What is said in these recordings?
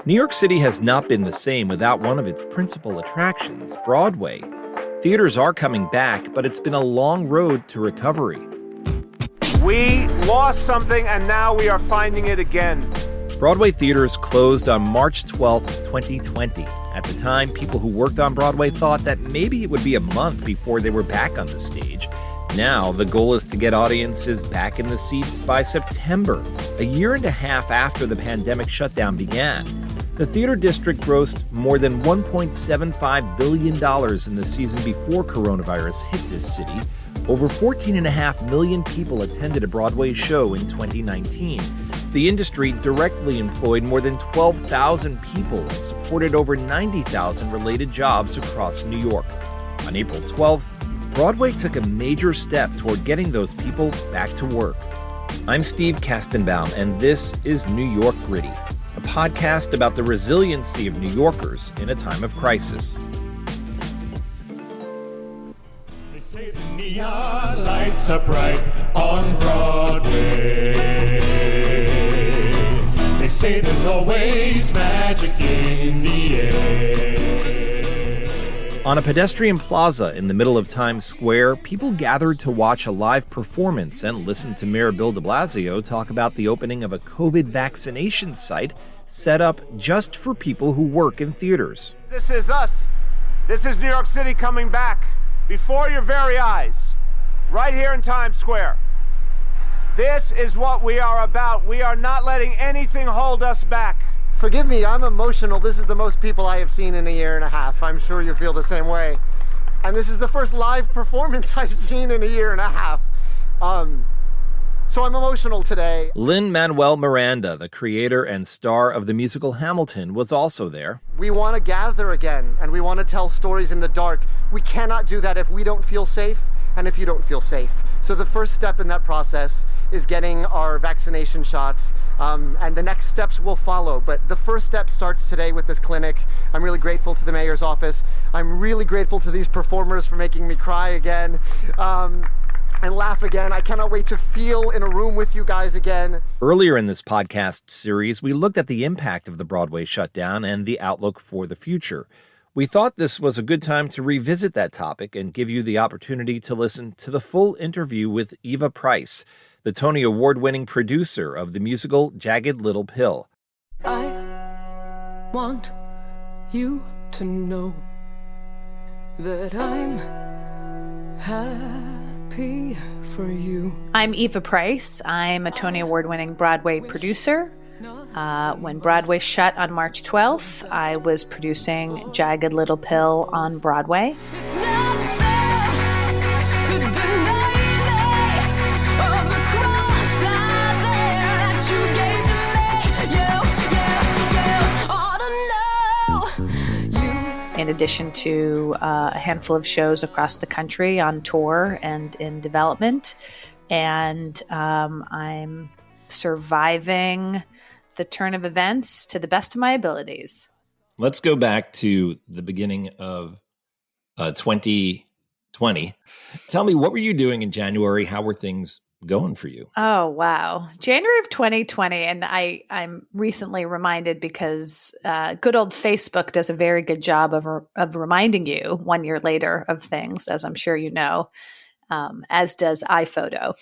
New York City has not been the same without one of its principal attractions, Broadway. Theaters are coming back, but it's been a long road to recovery. We lost something, and now we are finding it again. Broadway theaters closed on March 12, 2020. At the time, people who worked on Broadway thought that maybe it would be a month before they were back on the stage. Now, the goal is to get audiences back in the seats by September, a year and a half after the pandemic shutdown began. The theater district grossed more than $1.75 billion in the season before coronavirus hit this city. Over 14.5 million people attended a Broadway show in 2019. The industry directly employed more than 12,000 people and supported over 90,000 related jobs across New York. On April 12th, Broadway took a major step toward getting those people back to work. I'm Steve Kastenbaum, and this is New York Gritty, a podcast about the resiliency of New Yorkers in a time of crisis. They say the neon lights are bright on Broadway. They say there's always magic in the air. On a pedestrian plaza in the middle of Times Square, people gathered to watch a live performance and listen to Mayor Bill de Blasio talk about the opening of a COVID vaccination site set up just for people who work in theaters. This is us. This is New York City coming back before your very eyes, right here in Times Square. This is what we are about. We are not letting anything hold us back. Forgive me, I'm emotional. This is the most people I have seen in a year and a half. I'm sure you feel the same way. And this is the first live performance I've seen in a year and a half. So I'm emotional today. Lin-Manuel Miranda, the creator and star of the musical Hamilton, was also there. We want to gather again, and we want to tell stories in the dark. We cannot do that if we don't feel safe, and if you don't feel safe. So the first step in that process is getting our vaccination shots, and the next steps will follow. But the first step starts today with this clinic. I'm really grateful to the mayor's office. I'm really grateful to these performers for making me cry again. And laugh again. I cannot wait to feel in a room with you guys again. Earlier in this podcast series, we looked at the impact of the Broadway shutdown and the outlook for the future. We thought this was a good time to revisit that topic and give you the opportunity to listen to the full interview with Eva Price, the Tony Award-winning producer of the musical Jagged Little Pill. I want you to know that I'm happy for you. I'm Eva Price. I'm a Tony Award-winning Broadway producer. When Broadway shut on March 12th, I was producing Jagged Little Pill on Broadway. It's not fair to deny me of the cross I bear that you gave to me. You ought to know. In addition to a handful of shows across the country on tour and in development. And I'm surviving the turn of events to the best of my abilities. Let's go back to the beginning of 2020. Tell me, what were you doing in January? How were things going for you? Oh, wow. January of 2020. And I'm recently reminded because good old Facebook does a very good job of reminding you 1 year later of things, as I'm sure you know, as does iPhoto.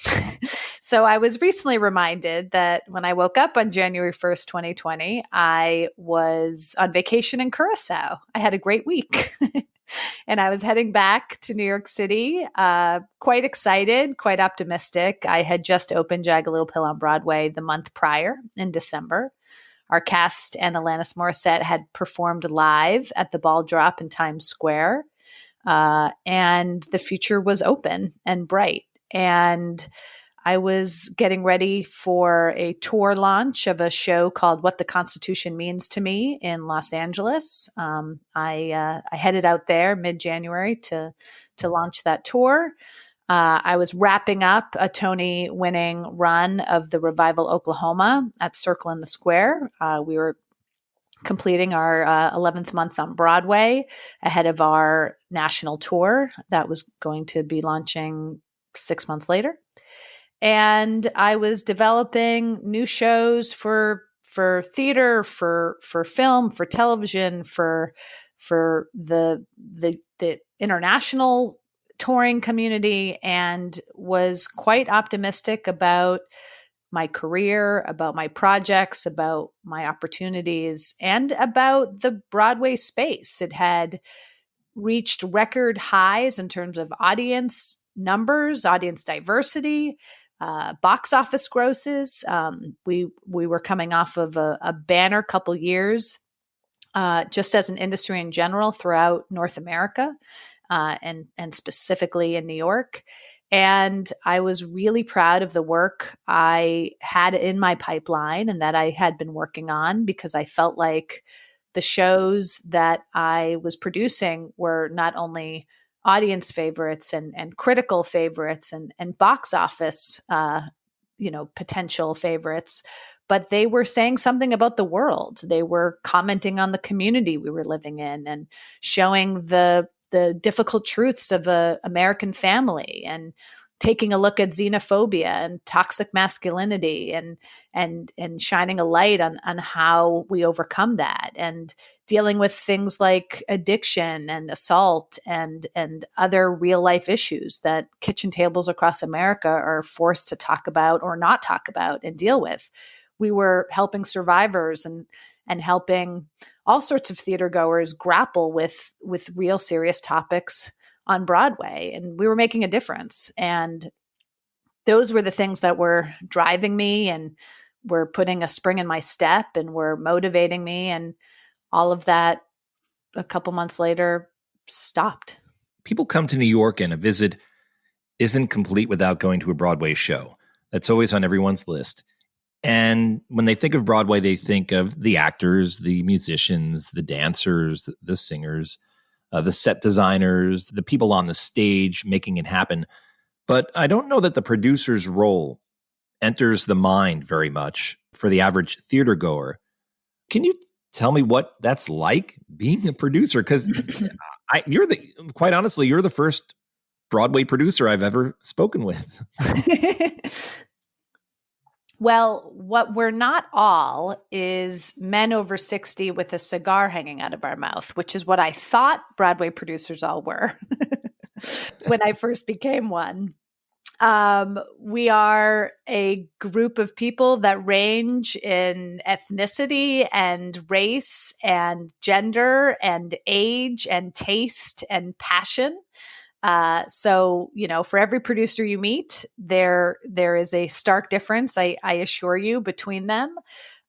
So I was recently reminded that when I woke up on January 1st, 2020, I was on vacation in Curacao. I had a great week. And I was heading back to New York City, quite excited, quite optimistic. I had just opened Jagged Little Pill on Broadway the month prior in December. Our cast and Alanis Morissette had performed live at the Ball Drop in Times Square. And the future was open and bright. And I was getting ready for a tour launch of a show called What the Constitution Means to Me in Los Angeles. I headed out there mid-January to launch that tour. I was wrapping up a Tony-winning run of the Revival Oklahoma at Circle in the Square. We were completing our 11th month on Broadway ahead of our national tour that was going to be launching 6 months later. And I was developing new shows for for theater, for film, for television, for the international touring community, and was quite optimistic about my career, about my projects, about my opportunities, and about the Broadway space. It had reached record highs in terms of audience numbers, audience diversity, box office grosses. We were coming off of a banner couple years, just as an industry in general throughout North America, and specifically in New York. And I was really proud of the work I had in my pipeline and that I had been working on, because I felt like the shows that I was producing were not only audience favorites and critical favorites and box office, potential favorites, but they were saying something about the world. They were commenting on the community we were living in and showing the difficult truths of a American family, and taking a look at xenophobia and toxic masculinity, and shining a light on how we overcome that, and dealing with things like addiction and assault and other real life issues that kitchen tables across America are forced to talk about or not talk about and deal with. We were helping survivors and helping all sorts of theater goers grapple with real serious topics on Broadway. And we were making a difference. And those were the things that were driving me and were putting a spring in my step and were motivating me. And all of that, a couple months later, stopped. People come to New York, and a visit isn't complete without going to a Broadway show. That's always on everyone's list. And when they think of Broadway, they think of the actors, the musicians, the dancers, the singers, the set designers, the people on the stage making it happen. But I don't know that the producer's role enters the mind very much for the average theater goer. Can you tell me what that's like, being a producer? Because quite honestly, you're the first Broadway producer I've ever spoken with. Well, what we're not all is men over 60 with a cigar hanging out of our mouth, which is what I thought Broadway producers all were when I first became one. We are a group of people that range in ethnicity and race and gender and age and taste and passion. So, for every producer you meet, there is a stark difference, I assure you, between them.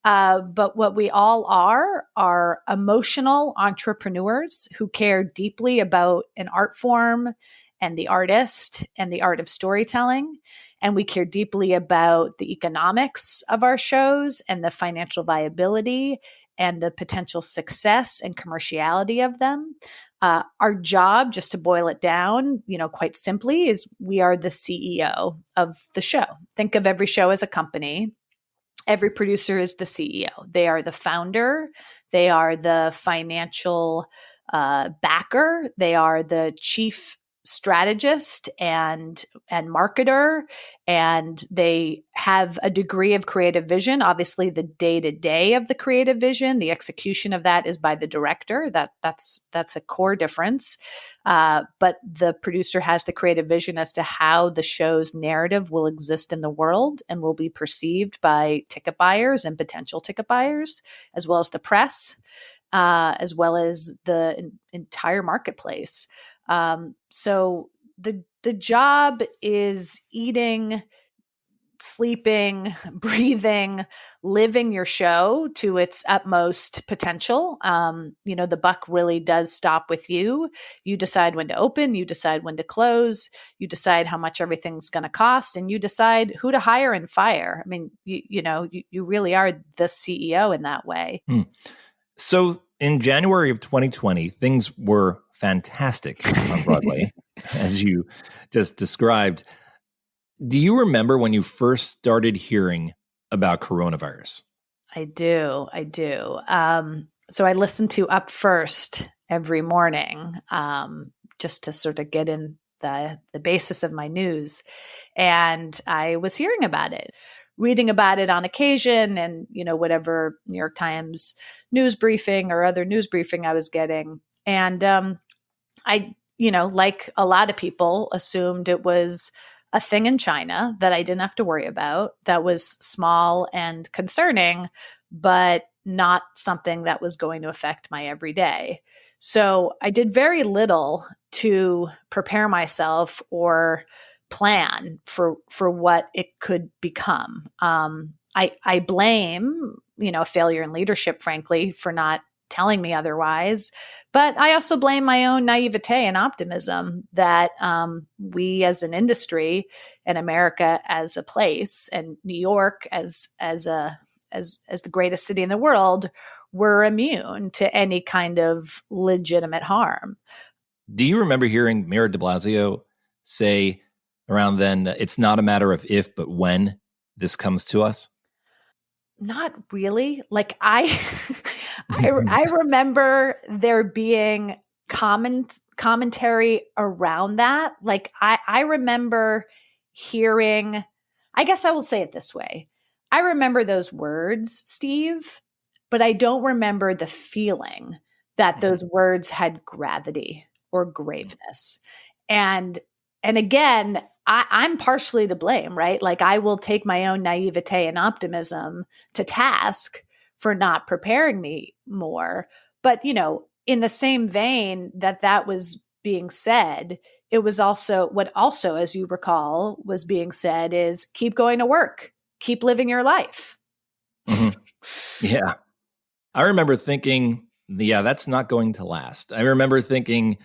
But what we all are emotional entrepreneurs who care deeply about an art form and the artist and the art of storytelling. And we care deeply about the economics of our shows and the financial viability and the potential success and commerciality of them. Our job, just to boil it down, quite simply, is we are the CEO of the show. Think of every show as a company. Every producer is the CEO. They are the founder. They are the financial backer. They are the chief strategist and marketer, and they have a degree of creative vision. Obviously, the day-to-day of the creative vision, the execution of that is by the director. That's a core difference. But the producer has the creative vision as to how the show's narrative will exist in the world and will be perceived by ticket buyers and potential ticket buyers, as well as the press, as well as the entire marketplace. So the job is eating, sleeping, breathing, living your show to its utmost potential. The buck really does stop with you. You decide when to open, you decide when to close, you decide how much everything's going to cost, and you decide who to hire and fire. I mean, you really are the CEO in that way. So in January of 2020, things were fantastic on Broadway, as you just described. Do you remember when you first started hearing about coronavirus? I do. So I listen to Up First every morning, just to sort of get in the basis of my news. And I was hearing about it. reading about it on occasion and, whatever New York Times news briefing or other news briefing I was getting. And I, like a lot of people, assumed it was a thing in China that I didn't have to worry about, that was small and concerning, but not something that was going to affect my everyday. So I did very little to prepare myself or plan for what it could become. I blame, failure in leadership, frankly, for not telling me otherwise. But I also blame my own naivete and optimism that we as an industry and America as a place and New York as the greatest city in the world were immune to any kind of legitimate harm. Do you remember hearing Mayor de Blasio say around then, it's not a matter of if, but when this comes to us? Not really. Like I remember there being commentary around that. Like I remember hearing, I guess I will say it this way. I remember those words, Steve, but I don't remember the feeling that those words had gravity or graveness. And again, I'm partially to blame, right? Like I will take my own naivete and optimism to task for not preparing me more. But, in the same vein that was being said, it was also what also, as you recall, was being said is keep going to work, keep living your life. Mm-hmm. Yeah. I remember thinking, that's not going to last. I remember thinking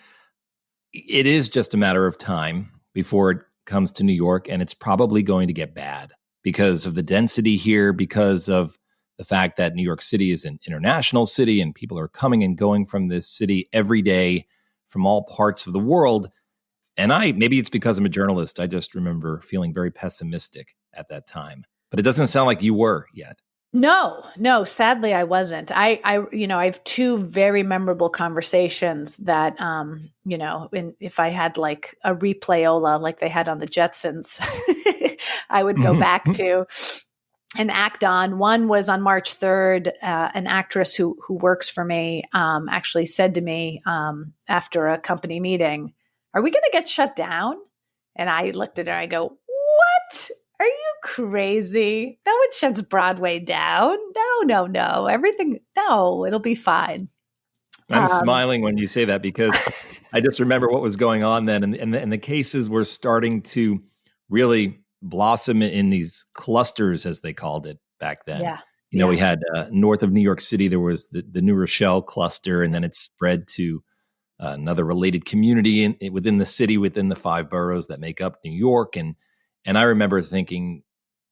it is just a matter of time before it comes to New York, and it's probably going to get bad because of the density here, because of the fact that New York City is an international city and people are coming and going from this city every day from all parts of the world. And maybe it's because I'm a journalist, I just remember feeling very pessimistic at that time. But it doesn't sound like you were yet. No, sadly I wasn't. I have two very memorable conversations that, if I had like a replayola like they had on the Jetsons, I would go back to and act on. One was on March 3rd. An actress who works for me actually said to me after a company meeting, "Are we going to get shut down?" And I looked at her, I go, "What? Are you crazy? No one shuts Broadway down. No. It'll be fine." I'm smiling when you say that because I just remember what was going on then. And the cases were starting to really blossom in these clusters, as they called it back then. Yeah. We had north of New York City, there was the New Rochelle cluster, and then it spread to another related community within the city, within the 5 boroughs that make up New York. And I remember thinking,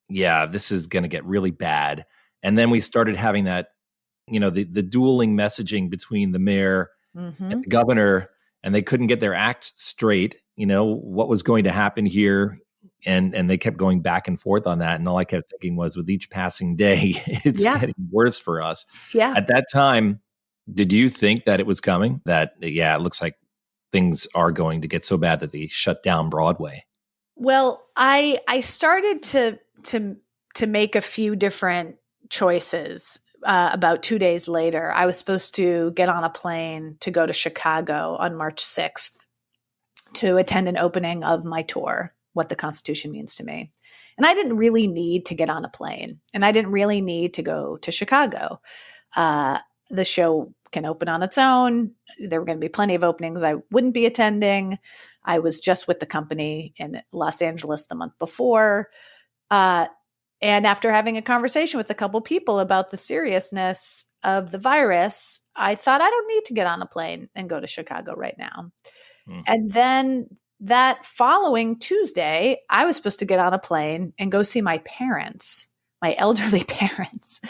this is going to get really bad. And then we started having that, the dueling messaging between the mayor and the governor, and they couldn't get their acts straight, what was going to happen here. And they kept going back and forth on that. And all I kept thinking was, with each passing day, it's getting worse for us. Yeah. At that time, did you think that it was coming? That, it looks like things are going to get so bad that they shut down Broadway? Well, I started to make a few different choices. About 2 days later, I was supposed to get on a plane to go to Chicago on March 6th to attend an opening of my tour, What the Constitution Means to Me. And I didn't really need to get on a plane, and I didn't really need to go to Chicago. The show can open on its own. There were going to be plenty of openings I wouldn't be attending. I was just with the company in Los Angeles the month before. And after having a conversation with a couple people about the seriousness of the virus, I thought I don't need to get on a plane and go to Chicago right now. And then that following Tuesday, I was supposed to get on a plane and go see my parents, my elderly parents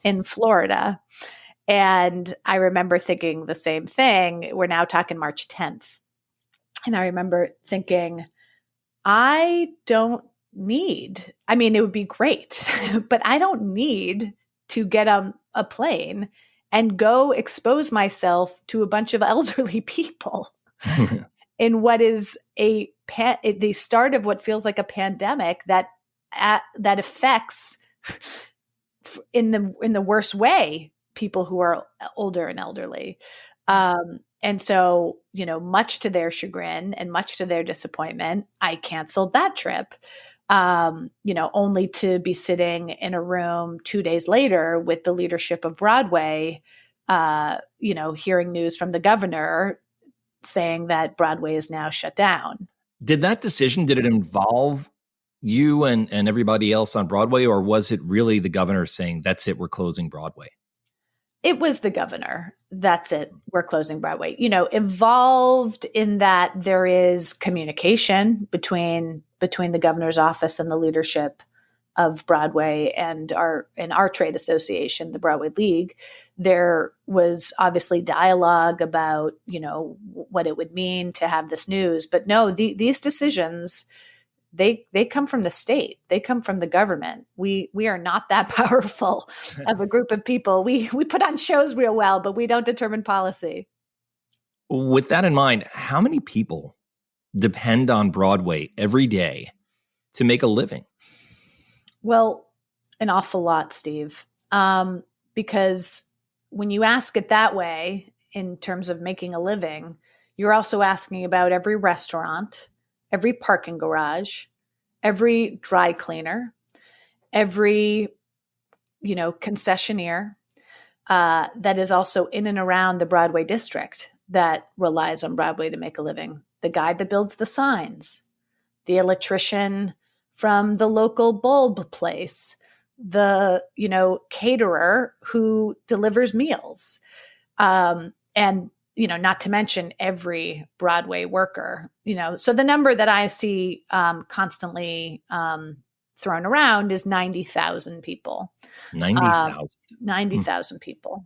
in Florida. And I remember thinking the same thing. We're now talking March 10th. And I remember thinking, it would be great, but I don't need to get on a plane and go expose myself to a bunch of elderly people in what is the start of what feels like a pandemic that that affects in the worst way people who are older and elderly. And so, much to their chagrin and much to their disappointment, I canceled that trip. Only to be sitting in a room 2 days later with the leadership of Broadway, hearing news from the governor saying that Broadway is now shut down. Did it involve you and everybody else on Broadway, or was it really the governor saying, that's it, we're closing Broadway? It was the governor. That's it. We're closing Broadway. Involved in that there is communication between the governor's office and the leadership of Broadway and our trade association, the Broadway League. There was obviously dialogue about, what it would mean to have this news. But no, these decisions, they come from the state. They come from the government. We are not that powerful of a group of people. We put on shows real well, but we don't determine policy. With that in mind, how many people depend on Broadway every day to make a living? Well, an awful lot, Steve. Because when you ask it that way, in terms of making a living, you're also asking about every restaurant, every parking garage, every dry cleaner, every, concessionaire that is also in and around the Broadway district that relies on Broadway to make a living. The guy that builds the signs, the electrician from the local bulb place, the, caterer who delivers meals. And not to mention every Broadway worker, so the number that I see constantly thrown around is 90,000 people. 90,000. 90,000 people.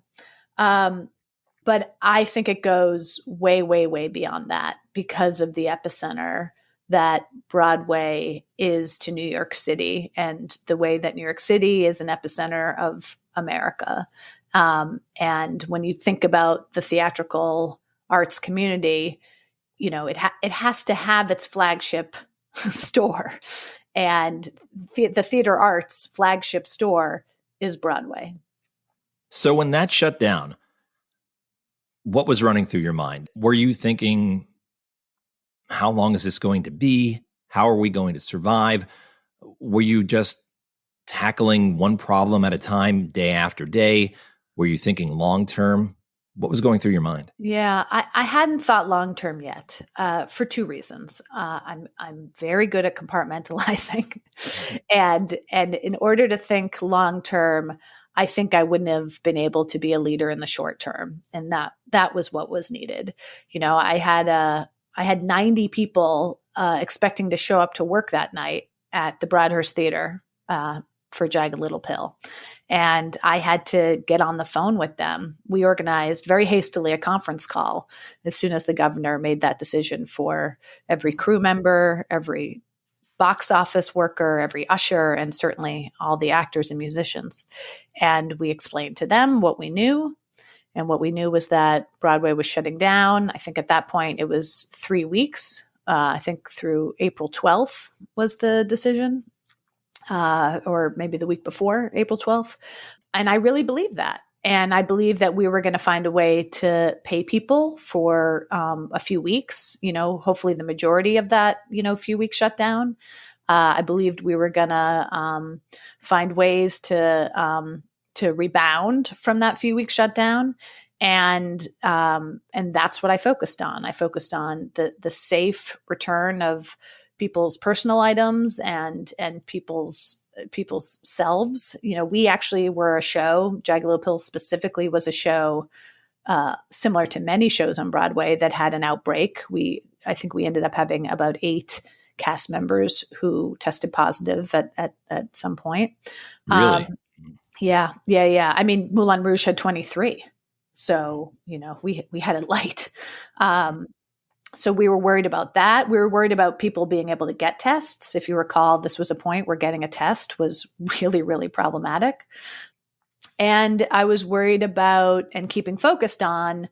But I think it goes way, way, way beyond that because of the epicenter that Broadway is to New York City and the way that New York City is an epicenter of America. And when you think about the theatrical arts community, it has to have its flagship store. And the theater arts flagship store is Broadway. So when that shut down, what was running through your mind? Were you thinking, how long is this going to be? How are we going to survive? Were you just tackling one problem at a time, day after day? Were you thinking long term? What was going through your mind? Yeah, I hadn't thought long term yet for two reasons. I'm very good at compartmentalizing, and in order to think long term, I think I wouldn't have been able to be a leader in the short term, and that was what was needed. I had 90 people expecting to show up to work that night at the Broadhurst Theater for Jagged Little Pill. And I had to get on the phone with them. We organized very hastily a conference call as soon as the governor made that decision for every crew member, every box office worker, every usher, and certainly all the actors and musicians. And we explained to them what we knew. And what we knew was that Broadway was shutting down. I think at that point it was 3 weeks. I think through April 12th was the decision. Or maybe the week before, April 12th. And I really believed that. And I believed that we were going to find a way to pay people for a few weeks, hopefully the majority of that, few week shutdown. I believed we were going to find ways to rebound from that few week shutdown. And that's what I focused on. I focused on the safe return of people's personal items and people's selves. We actually were a show. Jagged Little Pill specifically was a show similar to many shows on Broadway that had an outbreak. I think we ended up having about 8 cast members who tested positive at some point. Really? Yeah. I mean, Moulin Rouge had 23. So, we had it light. So we were worried about that. We were worried about people being able to get tests. If you recall, this was a point where getting a test was really, really problematic. And I was worried about and keeping focused on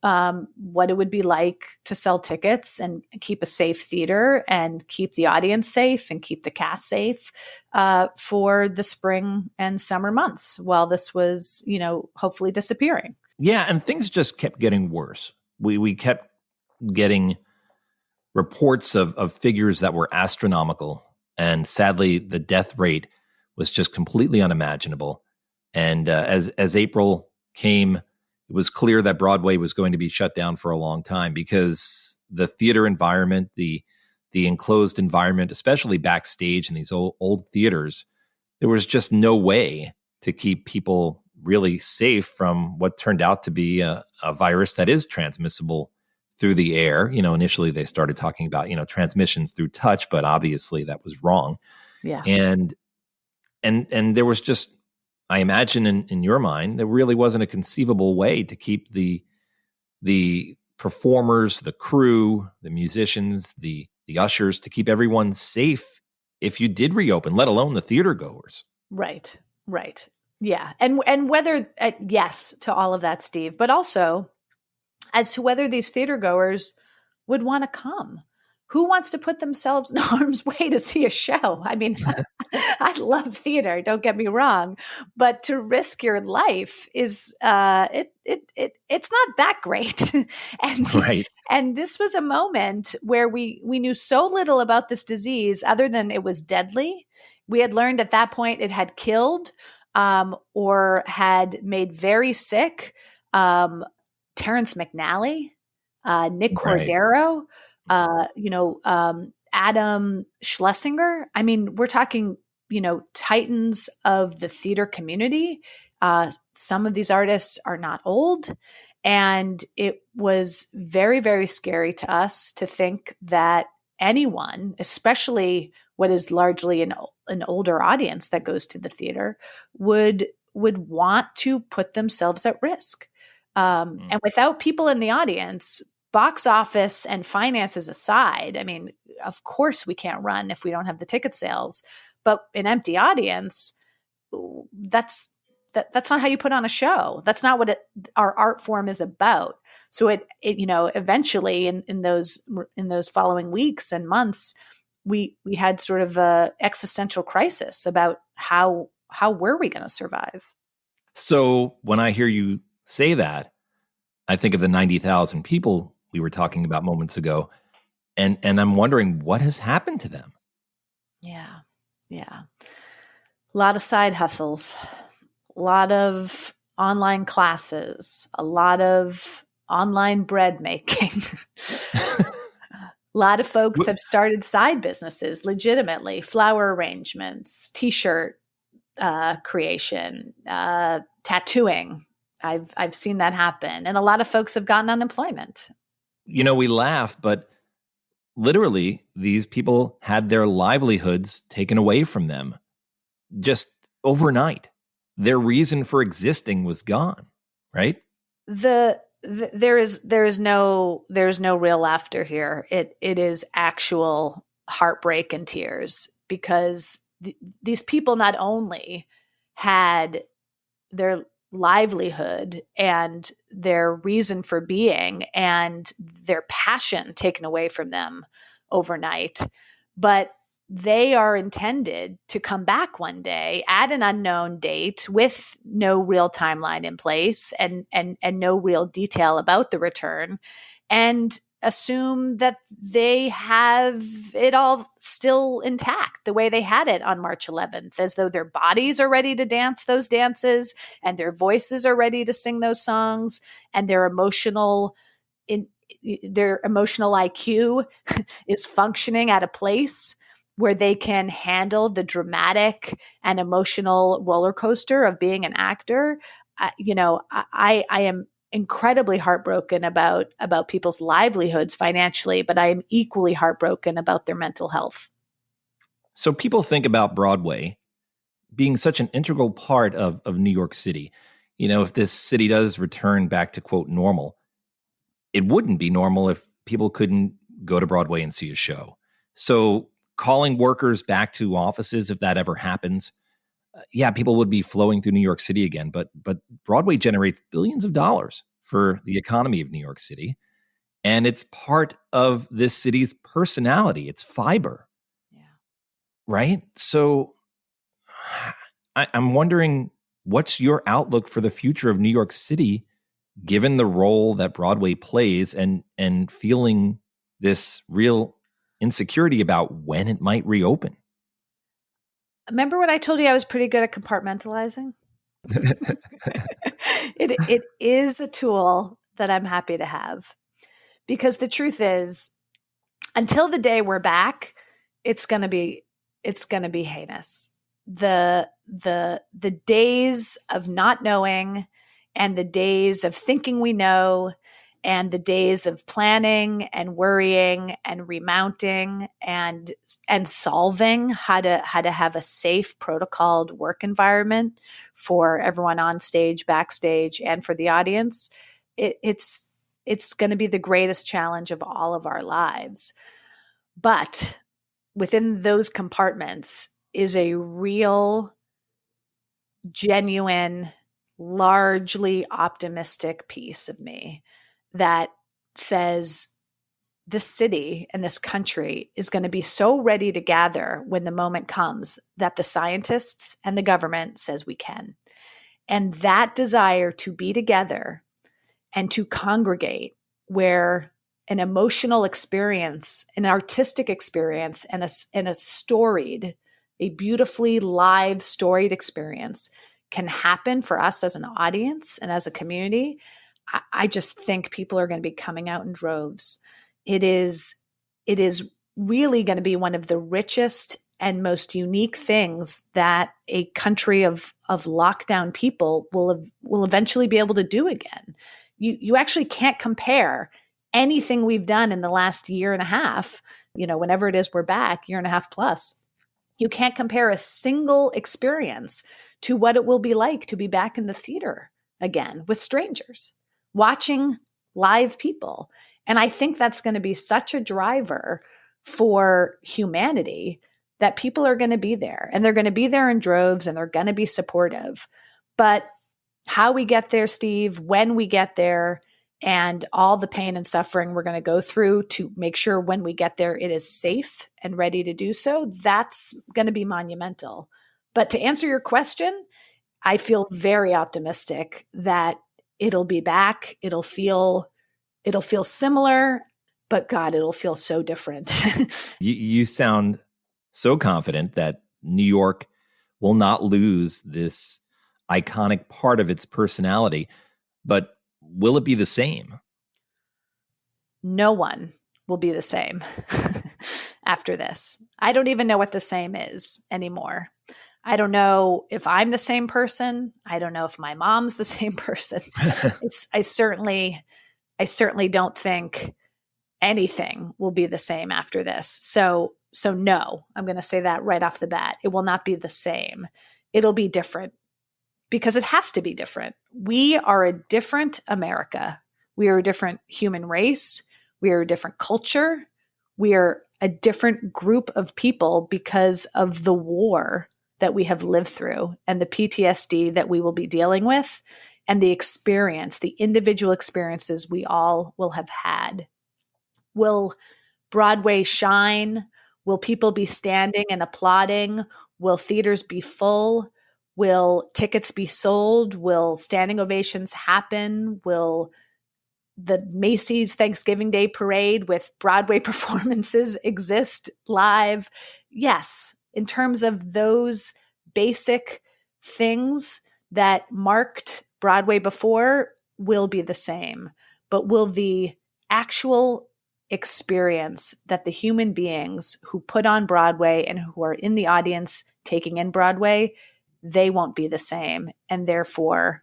what it would be like to sell tickets and keep a safe theater and keep the audience safe and keep the cast safe for the spring and summer months while this was, hopefully disappearing. Yeah, and things just kept getting worse. We kept getting reports of figures that were astronomical, and sadly, the death rate was just completely unimaginable. And as April came, it was clear that Broadway was going to be shut down for a long time because the theater environment, the enclosed environment, especially backstage in these old theaters, there was just no way to keep people really safe from what turned out to be a virus that is transmissible through the air. Initially they started talking about, transmissions through touch, but obviously that was wrong. Yeah. And there was just, I imagine in your mind, there really wasn't a conceivable way to keep the performers, the crew, the musicians, the ushers, to keep everyone safe if you did reopen, let alone the theater goers. Right. Yeah. And whether, yes, to all of that, Steve, but also as to whether these theater goers would want to come. Who wants to put themselves in harm's way to see a show? I mean, I love theater, don't get me wrong, but to risk your life is it's not that great. And Right. And this was a moment where we knew so little about this disease other than it was deadly. We had learned at that point it had killed or had made very sick Terrence McNally, Nick Cordero, Adam Schlesinger. I mean, we're talking, titans of the theater community. Some of these artists are not old. And it was very, very scary to us to think that anyone, especially what is largely an older audience that goes to the theater, would want to put themselves at risk. And without people in the audience, box office and finances aside, I mean, of course we can't run if we don't have the ticket sales, but an empty audience, that's not how you put on a show. That's not what our art form is about. So it eventually in those following weeks and months, we had sort of a existential crisis about how were we going to survive? So when I hear you say that, I think of the 90,000 people we were talking about moments ago, and I'm wondering what has happened to them. Yeah. A lot of side hustles, a lot of online classes, a lot of online bread making. A lot of folks have started side businesses legitimately, flower arrangements, T-shirt creation, tattooing. I've seen that happen. And a lot of folks have gotten unemployment. We laugh, but literally these people had their livelihoods taken away from them just overnight. Their reason for existing was gone, right? There is no real laughter here. It is actual heartbreak and tears because these people not only had their livelihood and their reason for being and their passion taken away from them overnight, but they are intended to come back one day at an unknown date with no real timeline in place and no real detail about the return, and assume that they have it all still intact the way they had it on March 11th, as though their bodies are ready to dance those dances and their voices are ready to sing those songs and their emotional IQ is functioning at a place where they can handle the dramatic and emotional roller coaster of being an actor. I am incredibly heartbroken about people's livelihoods financially, but I am equally heartbroken about their mental health. So people think about Broadway being such an integral part of New York City. If this city does return back to, quote, normal, it wouldn't be normal if people couldn't go to Broadway and see a show. So calling workers back to offices, if that ever happens, people would be flowing through New York City again. But Broadway generates billions of dollars for the economy of New York City. And it's part of this city's personality. It's fiber. Yeah. Right? So I'm wondering, what's your outlook for the future of New York City, given the role that Broadway plays and feeling this real insecurity about when it might reopen? Remember when I told you I was pretty good at compartmentalizing? It is a tool that I'm happy to have, because the truth is, until the day we're back, it's going to be heinous. The days of not knowing, and the days of thinking we know, and the days of planning and worrying and remounting and solving how to have a safe, protocoled work environment for everyone on stage, backstage, and for the audience. It's going to be the greatest challenge of all of our lives. But within those compartments is a real, genuine, largely optimistic piece of me that says this city and this country is going to be so ready to gather when the moment comes that the scientists and the government says we can. And that desire to be together and to congregate, where an emotional experience, an artistic experience, and a beautifully live storied experience can happen for us as an audience and as a community. I just think people are going to be coming out in droves. It is really going to be one of the richest and most unique things that a country of lockdown people will eventually be able to do again. You actually can't compare anything we've done in the last year and a half, whenever it is we're back, year and a half plus. You can't compare a single experience to what it will be like to be back in the theater again with strangers, watching live people. And I think that's going to be such a driver for humanity that people are going to be there, and they're going to be there in droves, and they're going to be supportive. But how we get there, Steve, when we get there, and all the pain and suffering we're going to go through to make sure when we get there it is safe and ready to do so, that's going to be monumental. But to answer your question, I feel very optimistic that it'll be back. It'll feel similar, but God, it'll feel so different. You sound so confident that New York will not lose this iconic part of its personality, but will it be the same? No one will be the same after this. I don't even know what the same is anymore. I don't know if I'm the same person. I don't know if my mom's the same person. I certainly don't think anything will be the same after this. So no, I'm going to say that right off the bat. It will not be the same. It'll be different, because it has to be different. We are a different America. We are a different human race. We are a different culture. We are a different group of people because of the war that we have lived through and the PTSD that we will be dealing with, and the experience, the individual experiences we all will have had. Will Broadway shine? Will people be standing and applauding? Will theaters be full? Will tickets be sold? Will standing ovations happen? Will the Macy's Thanksgiving Day Parade with Broadway performances exist live? Yes, in terms of those basic things that marked Broadway before will be the same. But will the actual experience that the human beings who put on Broadway and who are in the audience taking in Broadway, they won't be the same. And therefore,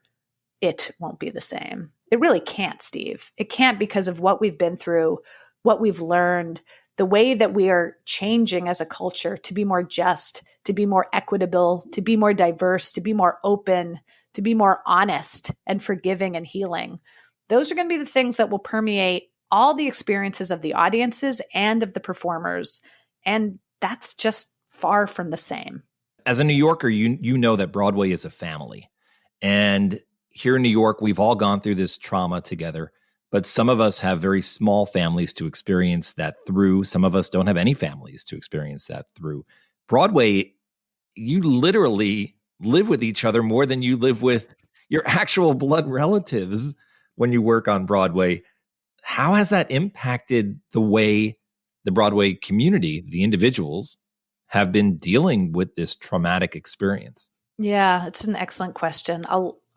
it won't be the same. It really can't, Steve. It can't, because of what we've been through, what we've learned, the way that we are changing as a culture to be more just, to be more equitable, to be more diverse, to be more open, to be more honest and forgiving and healing. Those are going to be the things that will permeate all the experiences of the audiences and of the performers. And that's just far from the same. As a New Yorker, you know that Broadway is a family. And here in New York, we've all gone through this trauma together, but some of us have very small families to experience that through. Some of us don't have any families to experience that through. Broadway, you literally live with each other more than you live with your actual blood relatives when you work on Broadway. How has that impacted the way the Broadway community, the individuals, have been dealing with this traumatic experience? Yeah, it's an excellent question.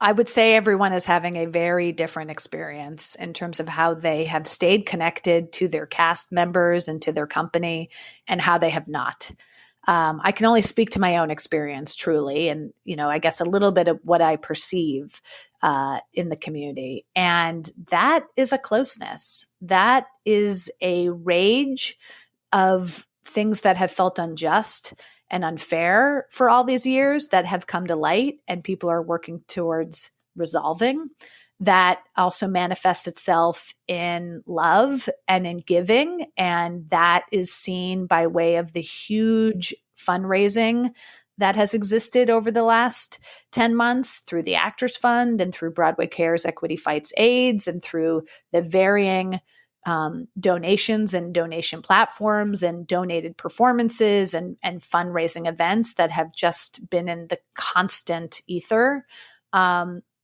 I would say everyone is having a very different experience in terms of how they have stayed connected to their cast members and to their company and how they have not. I can only speak to my own experience, truly, and I guess a little bit of what I perceive in the community, and that is a closeness. That is a rage of things that have felt unjust and unfair for all these years that have come to light, and people are working towards resolving. That also manifests itself in love and in giving. And that is seen by way of the huge fundraising that has existed over the last 10 months through the Actors Fund and through Broadway Cares Equity Fights AIDS and through the varying donations and donation platforms and donated performances and fundraising events that have just been in the constant ether.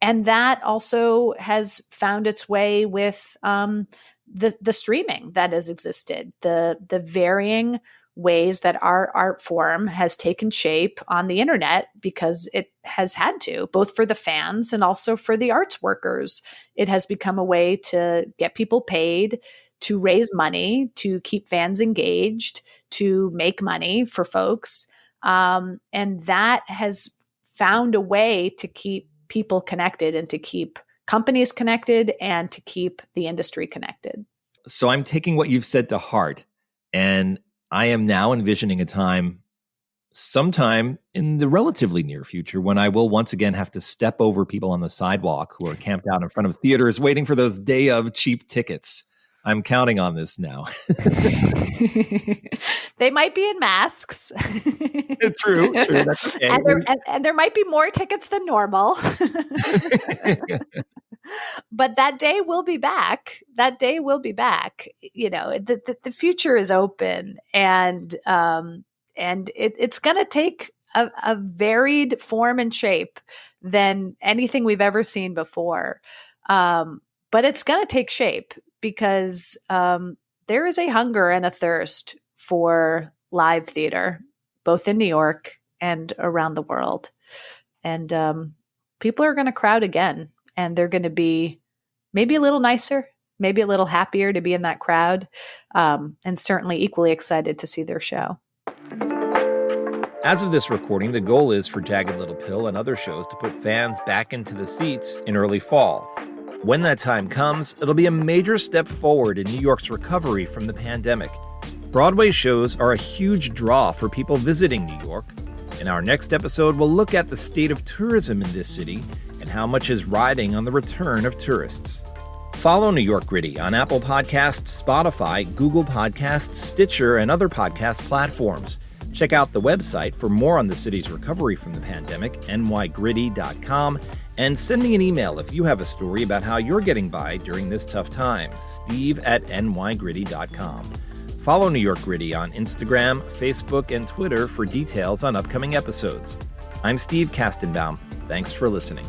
And that also has found its way with the streaming that has existed, the varying ways that our art form has taken shape on the internet because it has had to, both for the fans and also for the arts workers. It has become a way to get people paid, to raise money, to keep fans engaged, to make money for folks. And that has found a way to keep people connected and to keep companies connected and to keep the industry connected. So I'm taking what you've said to heart, and I am now envisioning a time sometime in the relatively near future when I will once again have to step over people on the sidewalk who are camped out in front of theaters waiting for those day of cheap tickets. I'm counting on this now. They might be in masks. True. That's okay. And there might be more tickets than normal. But that day will be back. The future is open, and it's going to take a varied form and shape than anything we've ever seen before. But it's going to take shape because there is a hunger and a thirst for live theater, both in New York and around the world. And people are going to crowd again, and they're going to be maybe a little nicer, maybe a little happier to be in that crowd, and certainly equally excited to see their show. As of this recording, the goal is for Jagged Little Pill and other shows to put fans back into the seats in early fall. When that time comes, it'll be a major step forward in New York's recovery from the pandemic. Broadway shows are a huge draw for people visiting New York. In our next episode, we'll look at the state of tourism in this city and how much is riding on the return of tourists. Follow New York Gritty on Apple Podcasts, Spotify, Google Podcasts, Stitcher, and other podcast platforms. Check out the website for more on the city's recovery from the pandemic, nygritty.com, and send me an email if you have a story about how you're getting by during this tough time, steve@nygritty.com. Follow New York Gritty on Instagram, Facebook, and Twitter for details on upcoming episodes. I'm Steve Kastenbaum. Thanks for listening.